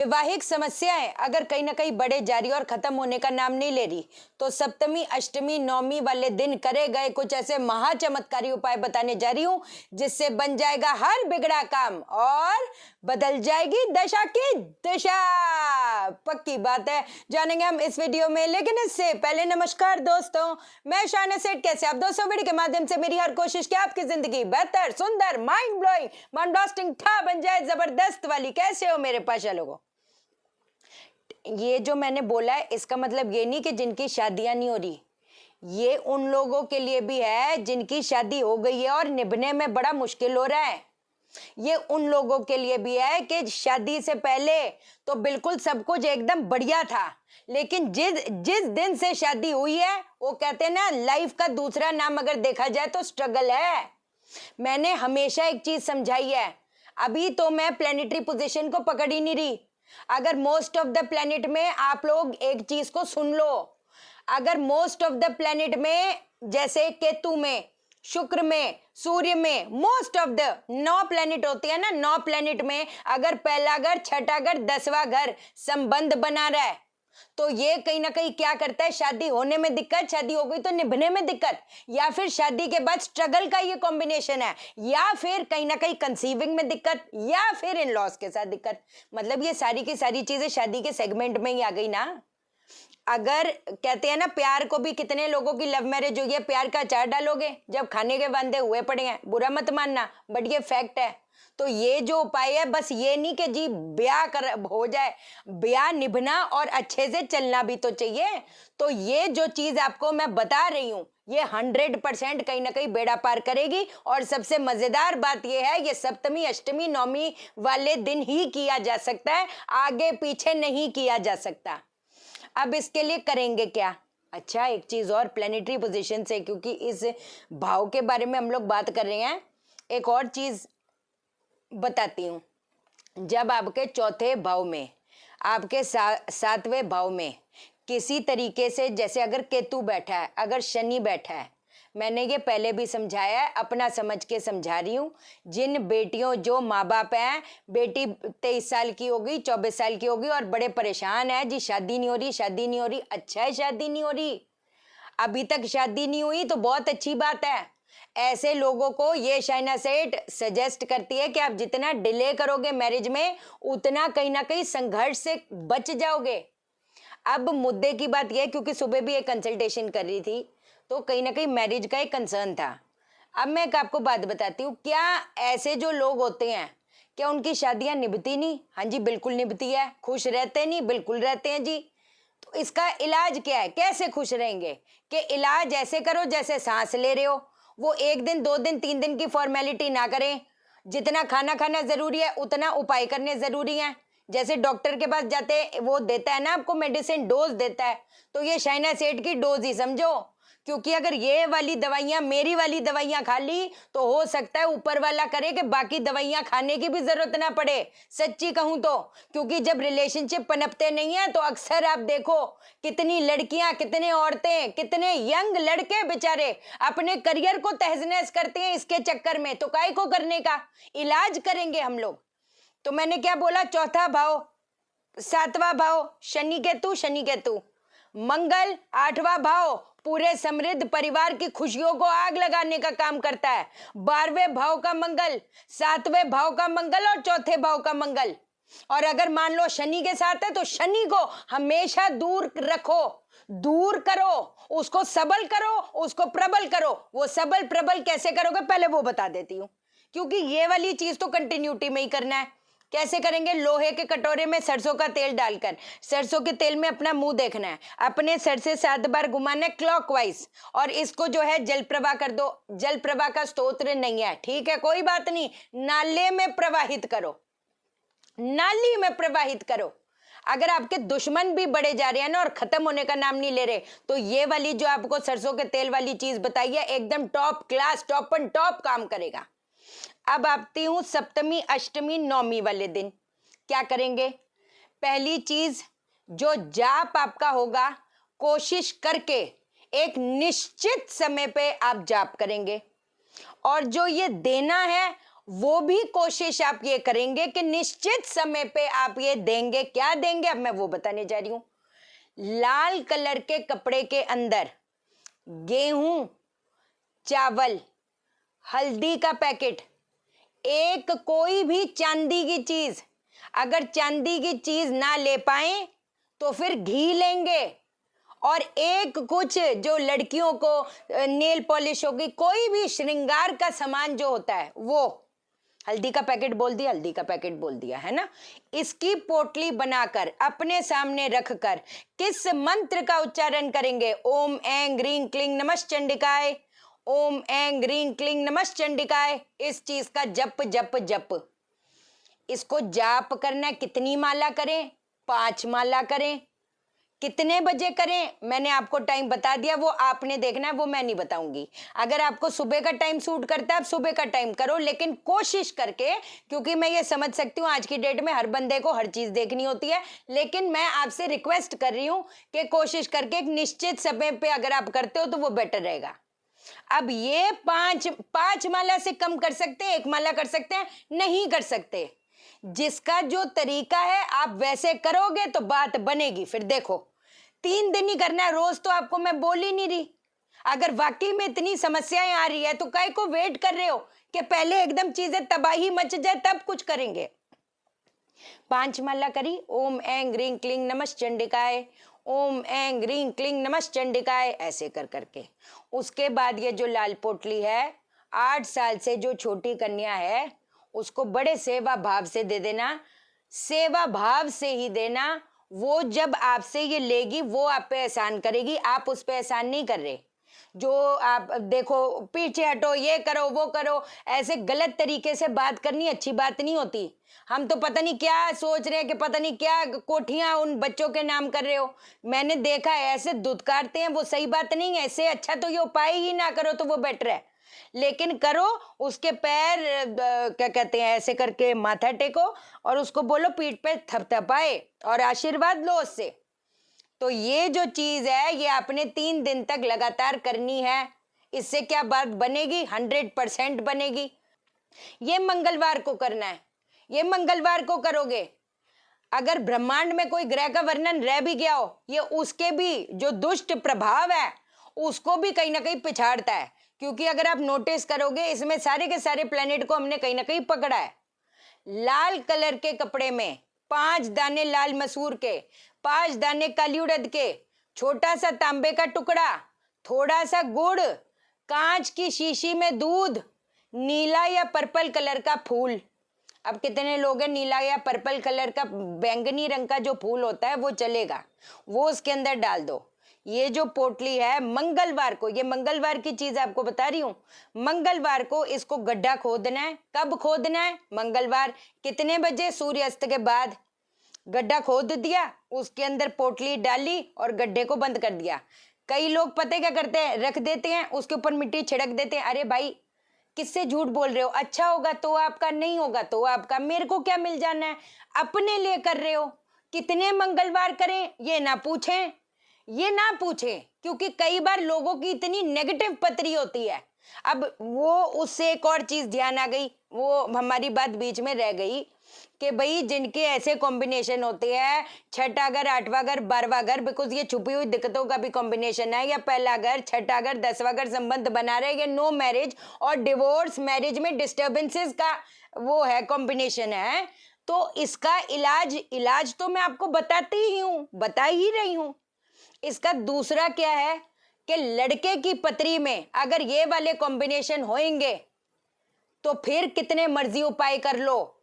वैवाहिक समस्याएं अगर कहीं ना कहीं बढ़े जा रही और खत्म होने का नाम नहीं ले रही, तो सप्तमी अष्टमी नवमी वाले दिन करे गए कुछ ऐसे महाचमत्कारी उपाय बताने जा रही हूं, जिससे बन जाएगा हर बिगड़ा काम और बदल जाएगी दशा की दिशा। पक्की बात है, जानेंगे हम इस वीडियो में। लेकिन इससे पहले नमस्कार दोस्तों, मैं शाना सेठ। कैसे आप दोस्तों? वीडियो के माध्यम से मेरी हर कोशिश कि आपकी जिंदगी बेहतर, सुंदर, माइंड ब्लोइंग, माइंड ब्लास्टिंग था बन जाए, जबरदस्त वाली। कैसे हो मेरे पाशा लोगों? ये जो मैंने बोला है, इसका मतलब ये नहीं कि जिनकी शादियां नहीं हो रही, ये उन लोगों के लिए भी है जिनकी शादी हो गई है और निभने में बड़ा मुश्किल हो रहा है। ये उन लोगों के लिए भी है कि शादी से पहले तो बिल्कुल सब कुछ एकदम बढ़िया था, लेकिन जिस जिस दिन से शादी हुई है, वो कहते हैं ना, लाइफ का दूसरा नाम अगर देखा जाए तो स्ट्रगल है। मैंने हमेशा एक चीज समझाई है, अभी तो मैं प्लेनेटरी पोजीशन को पकड़ ही नहीं रही। अगर मोस्ट ऑफ द प्लेनेट में आप लोग एक चीज को सुन लो, अगर मोस्ट ऑफ द प्लेनेट में, जैसे केतु में, शुक्र में, सूर्य में, मोस्ट ऑफ द 9 प्लेनेट होते हैं ना, 9 प्लेनेट में अगर पहला घर, छठा घर, 10वां घर संबंध बना रहा है, तो ये कहीं ना कहीं क्या करता है, शादी होने में दिक्कत, शादी हो गई तो निभने में दिक्कत, या फिर शादी के बाद स्ट्रगल का ये कॉम्बिनेशन है, या फिर कहीं ना कहीं कंसीविंग में दिक्कत, या फिर इन लॉस के साथ दिक्कत। मतलब ये सारी की सारी चीजें शादी के सेगमेंट में ही आ गई ना। अगर कहते हैं ना, प्यार को भी कितने लोगों की लव मैरिज हुई है, प्यार का अचार डालोगे जब खाने के वादे हुए पड़े हैं, बुरा मत मानना, बट ये फैक्ट है। तो ये जो उपाय है, बस ये नहीं कि जी ब्याह कर हो जाए, ब्याह निभना और अच्छे से चलना भी तो चाहिए। तो ये जो चीज आपको मैं बता रही हूं, ये 100% कहीं ना कहीं बेड़ा पार करेगी। और सबसे मजेदार बात ये है, ये सप्तमी अष्टमी नवमी वाले दिन ही किया जा सकता है, आगे पीछे नहीं किया जा सकता। अब इसके लिए करेंगे क्या? अच्छा, एक चीज और, प्लेनेटरी पोजीशन से, क्योंकि इस भाव के बारे में हम लोग बात कर रहे हैं, एक और चीज बताती हूँ। जब आपके चौथे भाव में, आपके 7वें भाव में किसी तरीके से, जैसे अगर केतु बैठा है, अगर शनि बैठा है, मैंने ये पहले भी समझाया है, अपना समझ के समझा रही हूँ। जिन बेटियों, जो माँ बाप हैं, बेटी 23 साल की होगी, 24 साल की होगी और बड़े परेशान है, जी शादी नहीं हो रही, शादी नहीं हो रही। अच्छा है, शादी नहीं हो रही, अभी तक शादी नहीं हुई तो बहुत अच्छी बात है। ऐसे लोगों को ये शाइना सेठ सजेस्ट करती है कि आप जितना डिले करोगे मैरिज में, उतना कहीं ना कहीं संघर्ष से बच जाओगे। अब मुद्दे की बात यह है, क्योंकि सुबह भी एक कंसल्टेशन कर रही थी, तो कहीं ना कहीं मैरिज का एक कंसर्न था। अब मैं एक आपको बात बताती हूँ, क्या ऐसे जो लोग होते हैं, क्या उनकी शादियां निभती नहीं? हाँ जी, बिल्कुल निभती है। खुश रहते नहीं? बिल्कुल रहते हैं जी। तो इसका इलाज क्या है, कैसे खुश रहेंगे? कि इलाज ऐसे करो जैसे सांस ले रहे हो। वो 1 दिन, 2 दिन, 3 दिन की फॉर्मेलिटी ना करें। जितना खाना खाना जरूरी है, उतना उपाय करने जरूरी है। जैसे डॉक्टर के पास जाते, वो देता है ना आपको मेडिसिन, डोज देता है, तो ये शाइना सेठ की डोज ही समझो। क्योंकि अगर ये वाली दवाइयां, मेरी वाली दवाइयां खा ली, तो हो सकता है ऊपर वाला करे कि बाकी दवाइयां खाने की भी जरूरत ना पड़े, सच्ची कहूं तो। क्योंकि जब रिलेशनशिप पनपते नहीं है, तो अक्सर आप देखो, कितनी लड़कियां, कितने औरतें, कितने यंग लड़के बेचारे अपने करियर को तहस नहस करते हैं इसके चक्कर में। तो काय को करने का, इलाज करेंगे हम लोग। तो मैंने क्या बोला, चौथा भाव, 7वां भाव शनि केतु, शनि केतु। मंगल 8वां भाव पूरे समृद्ध परिवार की खुशियों को आग लगाने का काम करता है। 12वें भाव का मंगल, 7वें भाव का मंगल और चौथे भाव का मंगल। और अगर मान लो शनि के साथ है, तो शनि को हमेशा दूर रखो, दूर करो, उसको सबल करो, उसको प्रबल करो। वो सबल प्रबल कैसे करोगे, पहले वो बता देती हूँ, क्योंकि ये वाली चीज तो कंटिन्यूटी में ही करना है। कैसे करेंगे? लोहे के कटोरे में सरसों का तेल डालकर, सरसों के तेल में अपना मुंह देखना है, अपने सर से 7 बार घुमाना है क्लॉकवाइज, और इसको जो है जल प्रवाह कर दो। जल प्रवाह का स्तोत्र नहीं है, ठीक है, कोई बात नहीं, नाले में प्रवाहित करो, नाली में प्रवाहित करो। अगर आपके दुश्मन भी बढ़े जा रहे हैं ना और खत्म होने का नाम नहीं ले रहे, तो ये वाली जो आपको सरसों के तेल वाली चीज बताई है, एकदम top class, top and top काम करेगा। अब आती हूं सप्तमी अष्टमी नवमी वाले दिन, क्या करेंगे? पहली चीज, जो जाप आपका होगा, कोशिश करके एक निश्चित समय पे आप जाप करेंगे, और जो ये देना है वो भी कोशिश आप ये करेंगे कि निश्चित समय पे आप ये देंगे। क्या देंगे अब मैं वो बताने जा रही हूं। लाल कलर के कपड़े के अंदर गेहूं, चावल, हल्दी का पैकेट, एक कोई भी चांदी की चीज, अगर चांदी की चीज ना ले पाए तो फिर घी लेंगे, और एक कुछ जो लड़कियों को नेल पॉलिश होगी, कोई भी श्रृंगार का सामान जो होता है वो, हल्दी का पैकेट बोल दिया, हल्दी का पैकेट बोल दिया, है ना। इसकी पोटली बनाकर अपने सामने रखकर किस मंत्र का उच्चारण करेंगे? ओम ऐं ग्रीं क्लीं नमश्चंडिकाय, ओम ऐं ग्रीं क्लीं नमश्चंडिकाय। इस चीज का जप जप जप, इसको जाप करना। कितनी माला करें? 5 माला करें। कितने बजे करें? मैंने आपको टाइम बता दिया, वो आपने देखना है, वो मैं नहीं बताऊंगी। अगर आपको सुबह का टाइम सूट करता है आप सुबह का टाइम करो, लेकिन कोशिश करके, क्योंकि मैं ये समझ सकती हूँ आज की डेट में हर बंदे को हर चीज देखनी होती है, लेकिन मैं आपसे रिक्वेस्ट कर रही हूँ कि कोशिश करके एक निश्चित समय पे अगर आप करते हो तो वो बेटर रहेगा। अब ये 5 माला से कम कर सकते हैं? 1 माला कर सकते हैं? नहीं कर सकते। जिसका जो तरीका है आप वैसे करोगे तो बात बनेगी। फिर देखो 3 दिन ही करना है, रोज तो आपको मैं बोल ही नहीं रही। अगर वाकई में इतनी समस्याएं आ रही है तो काहे को वेट कर रहे हो कि पहले एकदम चीजें तबाही मच जाए तब कुछ करेंगे। 5 माला करी, ओम ऐं ग्रीं क्लीं नमश्चंडिकाय, ओम ऐं ग्रीं क्लीं नमश्चंडिकाय, ऐसे कर करके। उसके बाद ये जो लाल पोटली है, 8 साल से जो छोटी कन्या है उसको बड़े सेवा भाव से दे देना, सेवा भाव से ही देना। वो जब आपसे ये लेगी वो आप पे एहसान करेगी, आप उस पे एहसान नहीं कर रहे। जो आप देखो पीछे हटो, ये करो वो करो, ऐसे गलत तरीके से बात करनी अच्छी बात नहीं होती। हम तो पता नहीं क्या सोच रहे हैं कि पता नहीं क्या कोठियां उन बच्चों के नाम कर रहे हो। मैंने देखा है ऐसे दुत्कारते हैं, वो सही बात नहीं है। ऐसे अच्छा तो ये उपाय ही ना करो तो वो बेटर है, लेकिन करो। उसके पैर क्या कहते हैं, ऐसे करके माथा टेको और उसको बोलो पीठ पे थपथपाए और आशीर्वाद लो उससे। तो ये जो चीज है ये आपने 3 दिन तक लगातार करनी है। इससे क्या बात बनेगी? 100% बनेगी। ये मंगलवार को करना है, ये मंगलवार को करोगे। अगर ब्रह्मांड में कोई ग्रह का वर्णन रह भी गया हो, ये उसके भी जो दुष्ट प्रभाव है उसको भी कहीं ना कहीं पिछाड़ता है, क्योंकि अगर आप नोटिस करोगे इसमें सारे के सारे प्लेनेट को हमने कहीं ना कहीं पकड़ा है। लाल कलर के कपड़े में 5 दाने लाल मसूर के, 5 दाने काली उड़द के, छोटा सा तांबे का टुकड़ा, थोड़ा सा गुड़, कांच की शीशी में दूध, नीला या पर्पल कलर का फूल। अब कितने लोग हैं नीला या पर्पल कलर का, बैंगनी रंग का जो फूल होता है वो चलेगा, वो उसके अंदर डाल दो। ये जो पोटली है मंगलवार को, ये मंगलवार की चीज आपको बता रही हूँ, मंगलवार को इसको गड्ढा खोदना है। कब खोदना है? मंगलवार। कितने बजे? सूर्यास्त के बाद। गड्ढा खोद दिया, उसके अंदर पोटली डाली और गड्ढे को बंद कर दिया। कई लोग पता क्या करते हैं, रख देते हैं, उसके ऊपर मिट्टी छिड़क देते हैं। अरे भाई किससे झूठ बोल रहे हो? अच्छा होगा तो आपका, नहीं होगा तो आपका, मेरे को क्या मिल जाना है? अपने लिए कर रहे हो। कितने मंगलवार करें ये ना पूछें, ये ना पूछें, क्योंकि कई बार लोगों की इतनी नेगेटिव पत्री होती है। अब वो उससे एक और चीज ध्यान आ गई, वो हमारी बात बीच में रह गई कि भाई जिनके ऐसे कॉम्बिनेशन होते हैं, 6ठा घर, 8वां घर, 12वां घर, बिकॉज ये छुपी हुई दिक्कतों का भी कॉम्बिनेशन है, या पहला घर, 6ठा घर, 10वां घर संबंध बना रहे, ये नो मैरिज और डिवोर्स, मैरिज में डिस्टर्बेंसेस का वो है, कॉम्बिनेशन है। तो इसका इलाज तो मैं आपको बताती ही हूँ, बता ही रही हूँ। इसका दूसरा क्या है कि लड़के की पत्री में अगर ये वाले कॉम्बिनेशन होंगे तो फिर कितने मर्जी उपाय कर लो,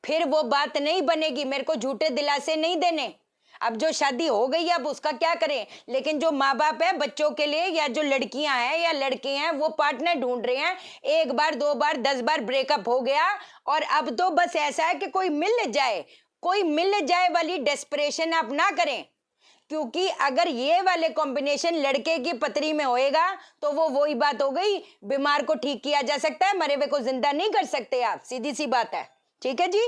फिर वो बात नहीं बनेगी। मेरे को झूठे दिलासे नहीं देने। अब जो शादी हो गई अब उसका क्या करें, लेकिन जो माँ बाप है बच्चों के लिए, या जो लड़कियां हैं या लड़के हैं वो पार्टनर ढूंढ रहे हैं, 1 बार 2 बार 10 बार ब्रेकअप हो गया और अब तो बस ऐसा है कि कोई मिल जाए, कोई मिल जाए वाली डेस्परेशन आप ना करें। क्योंकि अगर ये वाले कॉम्बिनेशन लड़के की पत्री में होएगा तो वो वही बात हो गई, बीमार को ठीक किया जा सकता है, मरे हुए को जिंदा नहीं कर सकते आप, सीधी सी बात है। ठीक है जी,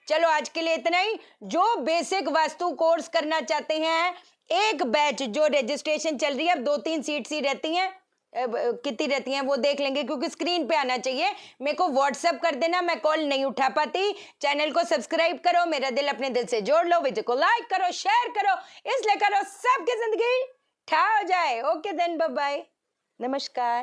चलो आज के लिए इतना ही। जो बेसिक वास्तु कोर्स करना चाहते हैं, एक बैच जो रजिस्ट्रेशन चल रही है, अब 2-3 सीट्स ही रहती हैं, कितनी रहती हैं वो देख लेंगे, क्योंकि स्क्रीन पे आना चाहिए। मेरे को व्हाट्सएप कर देना, मैं कॉल नहीं उठा पाती। चैनल को सब्सक्राइब करो, मेरा दिल अपने दिल से जोड़ लो, वीडियो को लाइक करो, शेयर करो, इसलिए करो सबकी जिंदगी ठा हो जाए। ओके देन, बाय बाय, नमस्कार।